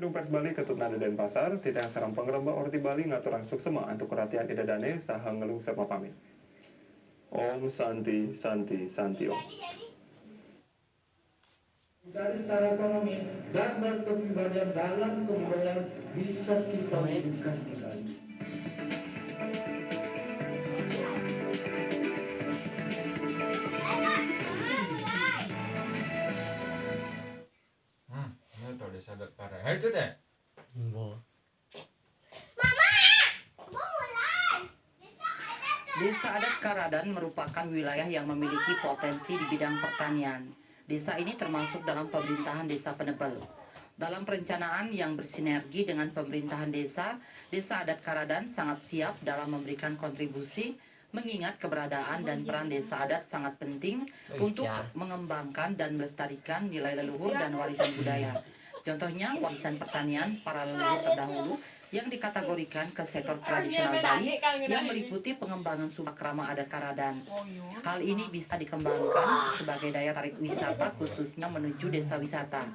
Gedung Pers Bali Ketutna Denpasar, titang sarang pengrembak orti Bali ngaturang suksema untuk perhatian idadane saha ngelung sepa pamit. Om Santi Santi Santi Om. Dari secara ekonomi dan berkepribadian dalam kebudayaan bisa kita wujudkan kembali. Ini tuh desa adat Karadan. Itu deh. Desa adat Karadan merupakan wilayah yang memiliki potensi di bidang pertanian. Desa ini termasuk dalam pemerintahan Desa Penebel. Dalam perencanaan yang bersinergi dengan pemerintahan desa, Desa Adat Karadan sangat siap dalam memberikan kontribusi, mengingat keberadaan dan peran desa adat sangat penting untuk mengembangkan dan melestarikan nilai leluhur dan warisan budaya. Contohnya warisan pertanian para leluhur terdahulu yang dikategorikan ke sektor tradisional Bali yang meliputi pengembangan subak rama adat Karadan. Hal ini bisa dikembangkan sebagai daya tarik wisata khususnya menuju desa wisata.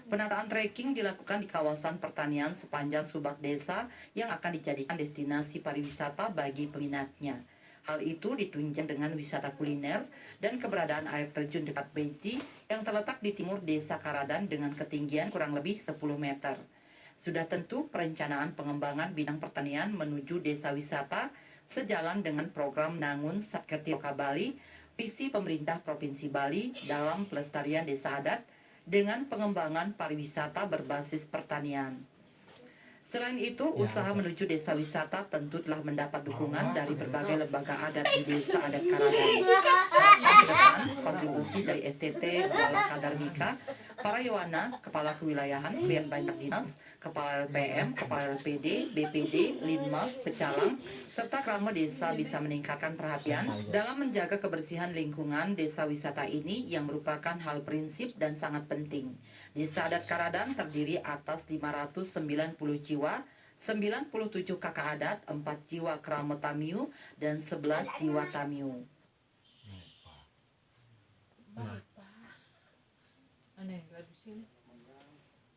Penataan trekking dilakukan di kawasan pertanian sepanjang subak desa yang akan dijadikan destinasi pariwisata bagi peminatnya. Hal itu ditunjang dengan wisata kuliner dan keberadaan air terjun dekat Beji yang terletak di timur desa Karadan dengan ketinggian kurang lebih 10 meter. Sudah tentu perencanaan pengembangan bidang pertanian menuju desa wisata sejalan dengan program Nangun Satketioka Bali, visi pemerintah Provinsi Bali dalam pelestarian desa adat dengan pengembangan pariwisata berbasis pertanian. Selain itu, usaha menuju desa wisata tentu telah mendapat dukungan dari berbagai lembaga adat di Desa Adat Karadan. Kedepan, kontribusi dari STT, Kepala Kadarmika, para Yowana, Kepala Kewilayahan, Klien Banyak Dinas, Kepala LPM, Kepala LPD, BPD, Linmas, Pecalang, serta Krama Desa bisa meningkatkan perhatian dalam menjaga kebersihan lingkungan desa wisata ini yang merupakan hal prinsip dan sangat penting. Desa Adat Karadan terdiri atas 590 jiwa, 97 kakak adat, 4 jiwa Krama Tamiu, dan 11 jiwa Tamiu.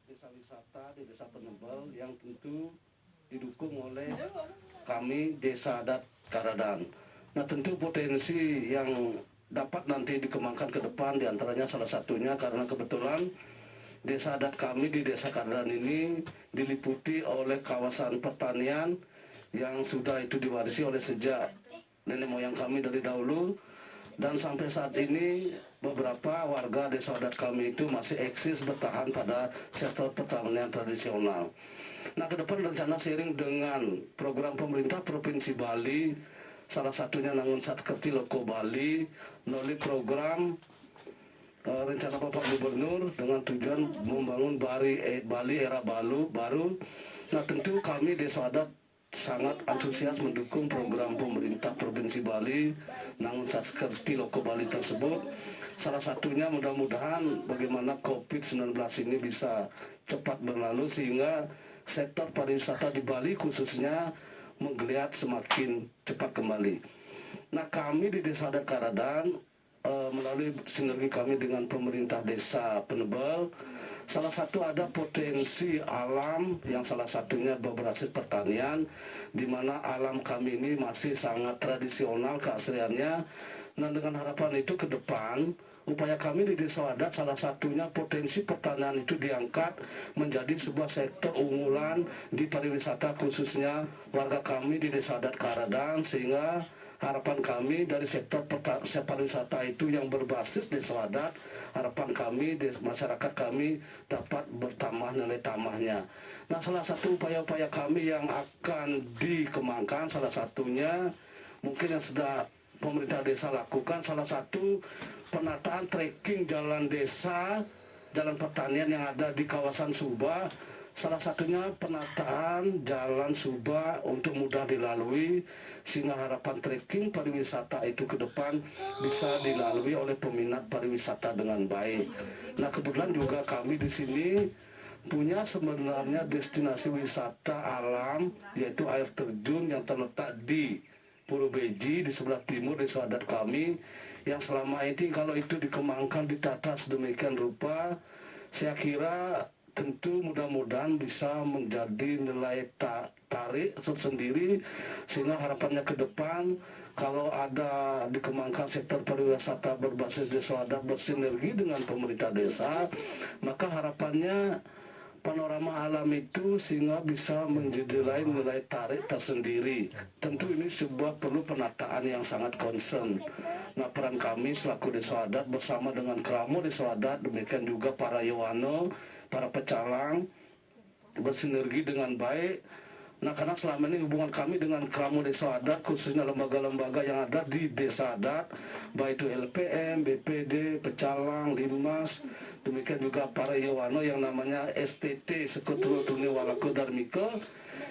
Desa wisata di Desa Penebel yang tentu didukung oleh kami Desa Adat Karadan. Nah, tentu potensi yang dapat nanti dikembangkan ke depan diantaranya salah satunya karena kebetulan desa adat kami di Desa Karadan ini diliputi oleh kawasan pertanian yang sudah itu diwarisi oleh sejak nenek moyang kami dari dahulu. Dan sampai saat ini beberapa warga desa adat kami itu masih eksis bertahan pada sektor pertanian tradisional. Nah, ke depan rencana seiring dengan program pemerintah Provinsi Bali, salah satunya Nangun Satketioka Bali, melalui program rencana Bapak Gubernur dengan tujuan membangun Bali era baru. Nah, tentu kami desa adat sangat antusias mendukung program pemerintah Provinsi Bali Nangun Satketioka Bali tersebut. Salah satunya mudah-mudahan bagaimana COVID-19 ini bisa cepat berlalu sehingga sektor pariwisata di Bali khususnya menggeliat semakin cepat kembali. Nah, kami di Desa Adat Karadan melalui sinergi kami dengan pemerintah Desa Penebel, salah satu ada potensi alam yang salah satunya berbasis pertanian, di mana alam kami ini masih sangat tradisional keasliannya. Nah, dengan harapan itu ke depan, upaya kami di Desa Adat salah satunya potensi pertanian itu diangkat menjadi sebuah sektor unggulan di pariwisata khususnya warga kami di Desa Adat Karadan, sehingga harapan kami dari sektor pariwisata itu yang berbasis desa adat, harapan kami di masyarakat kami dapat bertambah nilai tambahnya. Nah, salah satu upaya-upaya kami yang akan dikembangkan, salah satunya mungkin yang sudah pemerintah desa lakukan, salah satu penataan trekking jalan desa, jalan pertanian yang ada di kawasan Suba. Salah satunya penataan jalan Suba untuk mudah dilalui sehingga harapan trekking pariwisata itu ke depan bisa dilalui oleh peminat pariwisata dengan baik. Nah, kebetulan juga kami di sini punya sebenarnya destinasi wisata alam yaitu air terjun yang terletak di Pulau Beji di sebelah timur desa adat kami yang selama ini kalau itu dikembangkan ditata sedemikian rupa, saya kira tentu mudah-mudahan bisa menjadi nilai tarik tersendiri, sehingga harapannya ke depan kalau ada dikembangkan sektor pariwisata berbasis desa adat bersinergi dengan pemerintah desa, maka harapannya panorama alam itu sehingga bisa menjadi lain nilai tarik tersendiri. Tentu ini sebuah perlu penataan yang sangat concern. Nah, peran kami selaku desa adat bersama dengan Kramo desa adat, demikian juga para Yewano, para pecalang, bersinergi dengan baik. Nah, karena selama ini hubungan kami dengan Kramo desa adat, khususnya lembaga-lembaga yang ada di desa adat, baik itu LPM, BPD, Pecalang, Limas, demikian juga para Yewano yang namanya STT, Sekutu Tuni Walaku Darmika,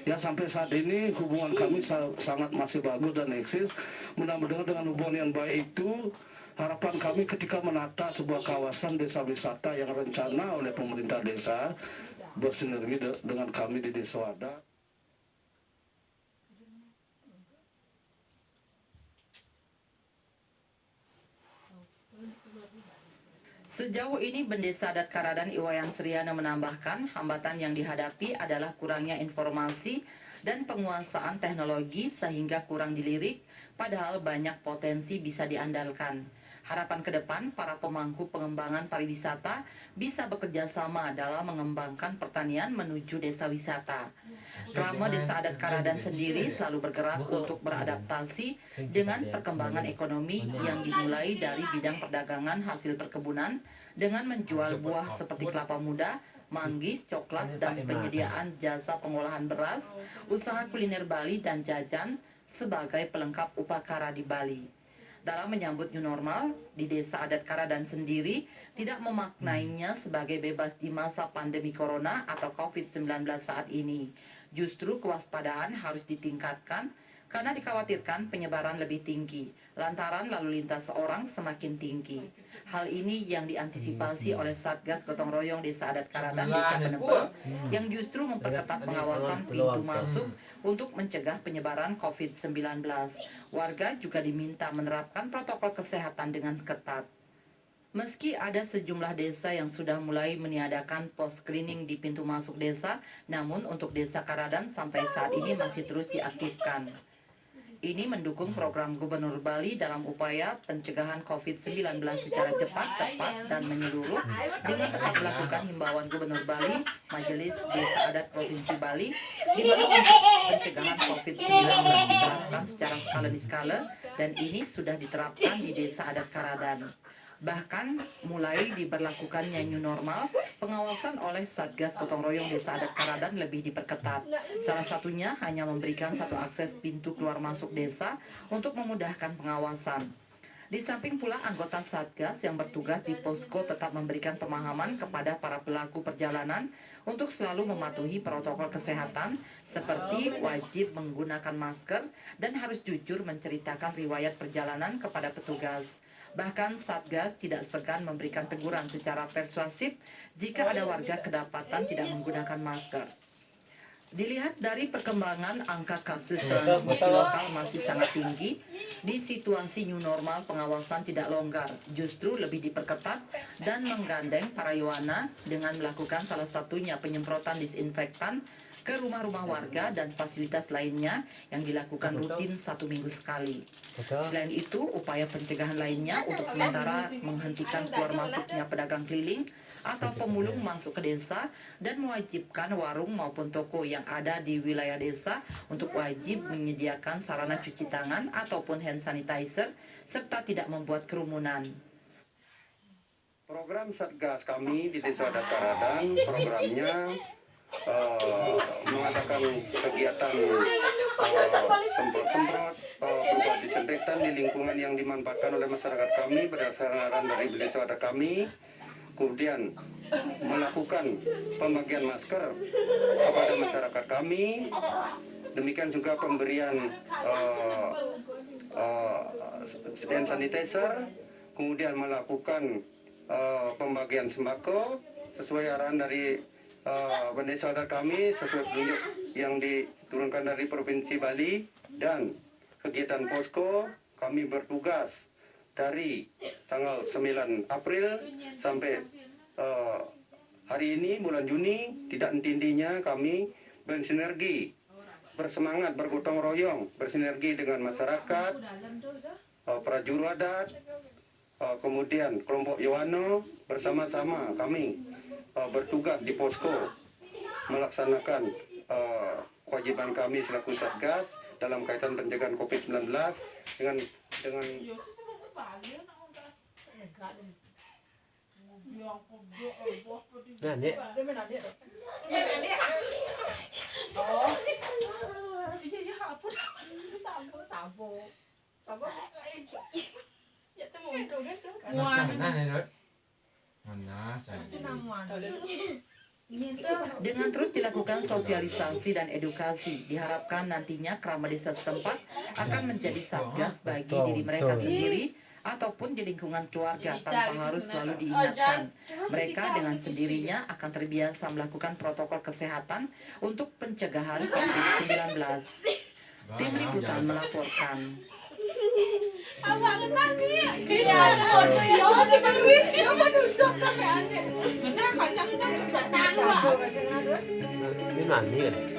ya sampai saat ini hubungan kami sangat masih bagus dan eksis. Mudah-mudahan dengan hubungan yang baik itu, harapan kami ketika menata sebuah kawasan desa wisata yang rencana oleh pemerintah desa bersinergi dengan kami di desa adat. Sejauh ini, Bendesa Adat Karadan Iwayan Sriana menambahkan hambatan yang dihadapi adalah kurangnya informasi dan penguasaan teknologi sehingga kurang dilirik, padahal banyak potensi bisa diandalkan. Harapan ke depan, para pemangku pengembangan pariwisata bisa bekerja sama dalam mengembangkan pertanian menuju desa wisata. Krama Desa Adat Karadan sendiri selalu bergerak untuk beradaptasi dengan perkembangan ekonomi yang dimulai dari bidang perdagangan hasil perkebunan dengan menjual buah seperti kelapa muda, manggis, coklat, dan penyediaan jasa pengolahan beras, usaha kuliner Bali dan jajan sebagai pelengkap upacara di Bali. Dalam menyambut new normal, di Desa Adat Karadan sendiri tidak memaknainya sebagai bebas di masa pandemi corona atau COVID-19 saat ini. Justru kewaspadaan harus ditingkatkan karena dikhawatirkan penyebaran lebih tinggi, lantaran lalu lintas orang semakin tinggi. Hal ini yang diantisipasi oleh Satgas Gotong Royong Desa Adat Karadan Desa Penebel yang justru memperketat pengawasan pintu masuk untuk mencegah penyebaran COVID-19. Warga juga diminta menerapkan protokol kesehatan dengan ketat. Meski ada sejumlah desa yang sudah mulai meniadakan pos screening di pintu masuk desa, namun untuk Desa Karadan sampai saat ini masih terus diaktifkan. Ini mendukung program Gubernur Bali dalam upaya pencegahan COVID-19 secara cepat, tepat, dan menyeluruh dengan tetap melakukan himbauan Gubernur Bali, Majelis Desa Adat Provinsi Bali, di mana untuk pencegahan COVID-19 diterapkan secara skala dan ini sudah diterapkan di Desa Adat Karadan. Bahkan mulai diberlakukannya new normal, pengawasan oleh Satgas Gotong Royong Desa Adat Karadan lebih diperketat. Salah satunya hanya memberikan satu akses pintu keluar masuk desa untuk memudahkan pengawasan. Di samping pula anggota Satgas yang bertugas di posko tetap memberikan pemahaman kepada para pelaku perjalanan untuk selalu mematuhi protokol kesehatan seperti wajib menggunakan masker dan harus jujur menceritakan riwayat perjalanan kepada petugas. Bahkan Satgas tidak segan memberikan teguran secara persuasif jika ada warga kedapatan tidak menggunakan masker. Dilihat dari perkembangan angka kasus transmisi lokal masih sangat tinggi, di situasi new normal pengawasan tidak longgar, justru lebih diperketat dan menggandeng para Yowana dengan melakukan salah satunya penyemprotan disinfektan ke rumah-rumah warga dan fasilitas lainnya yang dilakukan rutin 1 minggu sekali. Selain itu, upaya pencegahan lainnya untuk sementara menghentikan keluar masuknya pedagang keliling atau pemulung masuk ke desa dan mewajibkan warung maupun toko yang ada di wilayah desa untuk wajib menyediakan sarana cuci tangan ataupun hand sanitizer serta tidak membuat kerumunan. Program Satgas kami di Desa Adat Karadan, programnya mengadakan kegiatan semprot-semprot, pembuat disinfektan di lingkungan yang dimanfaatkan oleh masyarakat kami berdasarkan arahan dari Desa Adat kami. Kemudian melakukan pembagian masker kepada masyarakat kami. Demikian juga pemberian hand sanitizer. Kemudian melakukan pembagian sembako sesuai arahan dari Desa Adat kami sesuai petunjuk yang diturunkan dari Provinsi Bali. Dan kegiatan posko kami bertugas dari tanggal 9 April sampai Hari ini bulan Juni tidak henti-hentinya kami bersinergi, bersemangat, bergotong royong, bersinergi dengan masyarakat, prajurit adat, kemudian kelompok Yohano, bersama-sama kami bertugas di posko melaksanakan kewajiban kami selaku Satgas dalam kaitan pencegahan COVID-19 dengan Nah, Nek. Macam mana nih, Dot? Mana saya? Dengan terus dilakukan sosialisasi dan edukasi, diharapkan nantinya keramat desa setempat akan menjadi satgas bagi diri mereka sendiri ataupun di lingkungan keluarga tanpa harus selalu diingatkan. Mereka dengan sendirinya akan terbiasa melakukan protokol kesehatan untuk pencegahan COVID-19. Tim Liputan melaporkan. Ini mandi kan?